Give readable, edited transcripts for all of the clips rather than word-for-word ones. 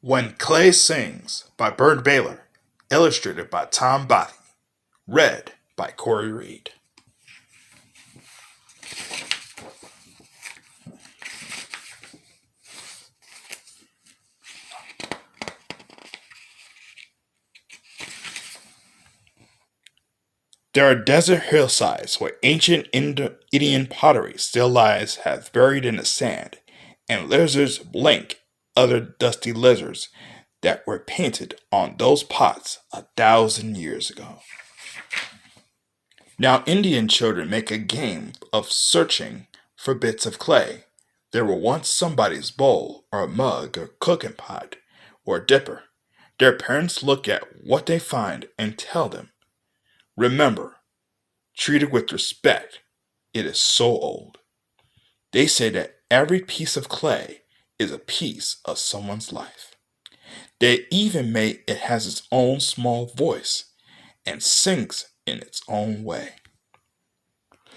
When Clay Sings by Bird Baylor, illustrated by Tom BAHTI, read by Corey Reed. There are desert hillsides where ancient Indian pottery still lies half buried in the sand, and lizards blink other dusty lizards that were painted on those pots 1,000 years ago. Now Indian children make a game of searching for bits of clay. There were once somebody's bowl or a mug or cooking pot or a dipper. Their parents look at what they find and tell them, remember, treat it with respect. It is so old. They say that every piece of clay is a piece of someone's life. They even make it has its own small voice and sings in its own way.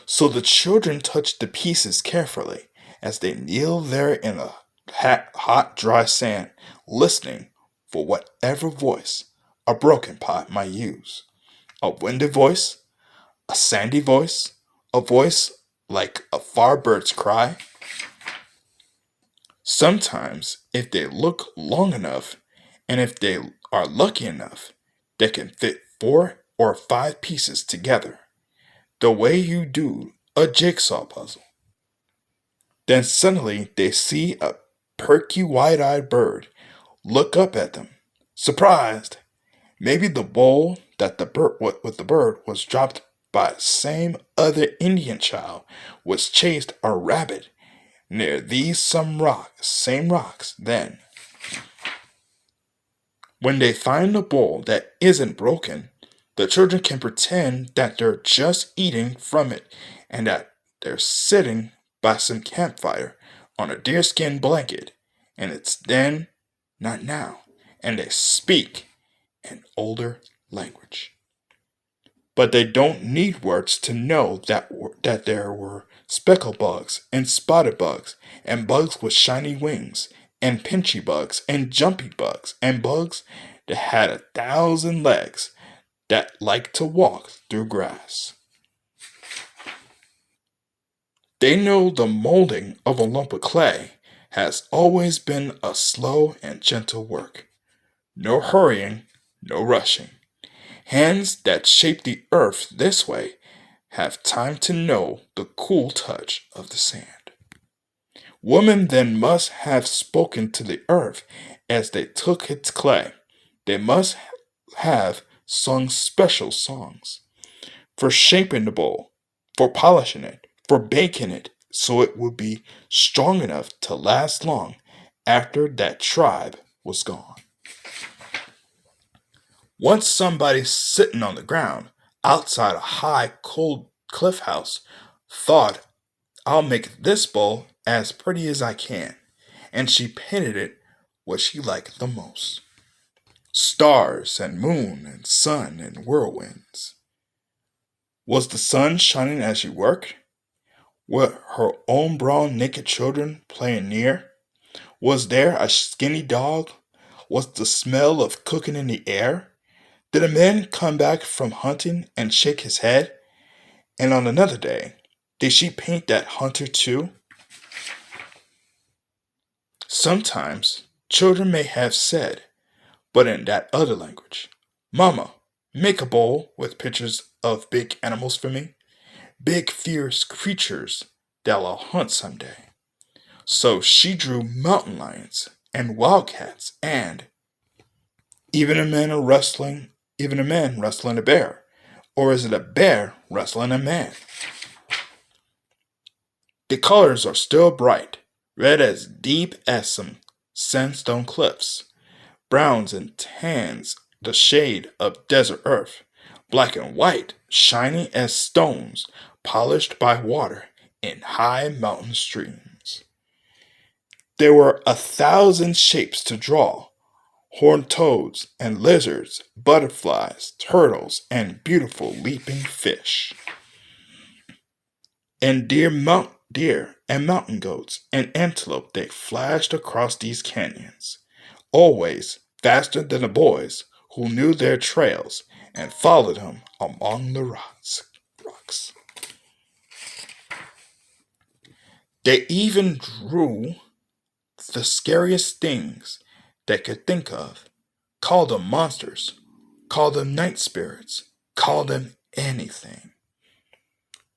So the children touch the pieces carefully as they kneel there in the hot, dry sand, listening for whatever voice a broken pot might use. A windy voice, a sandy voice, a voice like a far bird's cry. Sometimes, if they look long enough, and if they are lucky enough, they can fit 4 or 5 pieces together, the way you do a jigsaw puzzle. Then suddenly they see a perky wide-eyed bird look up at them, surprised. Maybe the bowl that the bird with the bird was dropped by the same other Indian child was chased a rabbit near these same rocks. Then, when they find the bowl that isn't broken, the children can pretend that they're just eating from it and that they're sitting by some campfire on a deerskin blanket, and it's then, not now, and they speak an older language. But they don't need words to know that there were speckled bugs and spotted bugs and bugs with shiny wings and pinchy bugs and jumpy bugs and bugs that had 1,000 legs that liked to walk through grass. They know the molding of a lump of clay has always been a slow and gentle work. No hurrying, no rushing. Hands that shape the earth this way have time to know the cool touch of the sand. Women then must have spoken to the earth as they took its clay. They must have sung special songs for shaping the bowl, for polishing it, for baking it so it would be strong enough to last long after that tribe was gone. Once somebody sitting on the ground outside a high, cold cliff house thought, I'll make this bowl as pretty as I can, and she painted it what she liked the most. Stars and moon and sun and whirlwinds. Was the sun shining as she worked? Were her own brown naked children playing near? Was there a skinny dog? Was the smell of cooking in the air? Did a man come back from hunting and shake his head? And on another day, did she paint that hunter too? Sometimes children may have said, but in that other language, Mama, make a bowl with pictures of big animals for me. Big fierce creatures that I'll hunt someday. So she drew mountain lions and wildcats and even a man wrestling a bear. Or is it a bear wrestling a man? The colors are still bright, red as deep as some sandstone cliffs, browns and tans the shade of desert earth, black and white shiny as stones polished by water in high mountain streams. There were 1,000 shapes to draw, horned toads and lizards, butterflies, turtles, and beautiful leaping fish. And deer and mountain goats and antelope they flashed across these canyons. always faster than the boys who knew their trails and followed him among the rocks. They even drew the scariest things they could think of, called them monsters, called them night spirits, called them anything.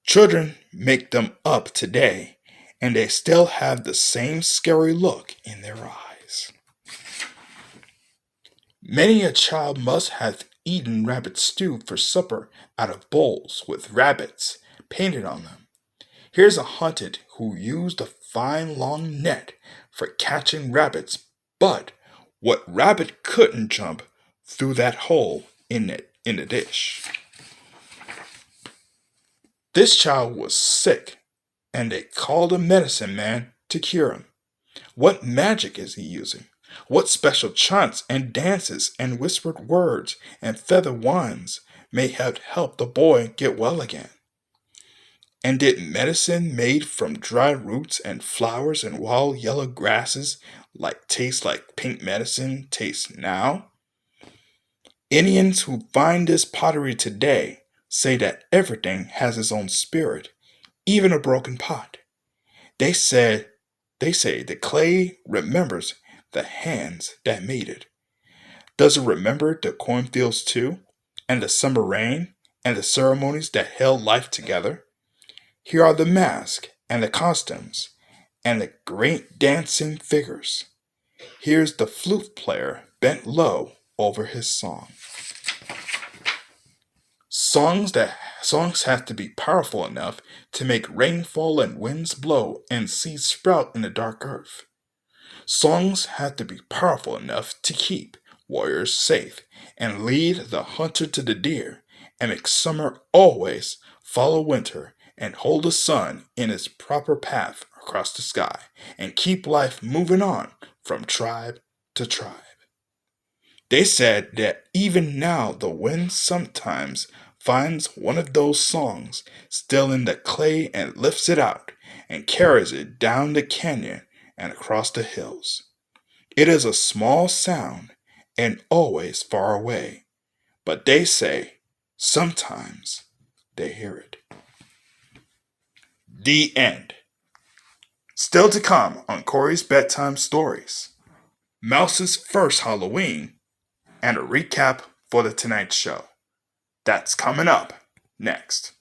Children make them up today, and they still have the same scary look in their eyes. Many a child must have eaten rabbit stew for supper out of bowls with rabbits painted on them. Here's a hunted who used a fine long net for catching rabbits, but what rabbit couldn't jump through that hole in the dish? This child was sick, and they called a medicine man to cure him. What magic is he using? What special chants and dances and whispered words and feather wands may have helped the boy get well again? And did medicine made from dry roots and flowers and wild yellow grasses taste like pink medicine taste now? Indians who find this pottery today say that everything has its own spirit, even a broken pot. They said they say the clay remembers the hands that made it. Does it remember the cornfields too? And the summer rain? And the ceremonies that held life together? Here are the masks and the costumes and the great dancing figures. Here's the flute player bent low over his song. Songs have to be powerful enough to make rain fall and winds blow and seeds sprout in the dark earth. Songs have to be powerful enough to keep warriors safe and lead the hunter to the deer and make summer always follow winter and hold the sun in its proper path across the sky and keep life moving on from tribe to tribe. They said that even now the wind sometimes finds one of those songs still in the clay and lifts it out and carries it down the canyon and across the hills. It is a small sound and always far away, but they say sometimes they hear it. The end. Still to come on Corey's Bedtime Stories, Mouse's first Halloween, and a recap for The Tonight Show. That's coming up next.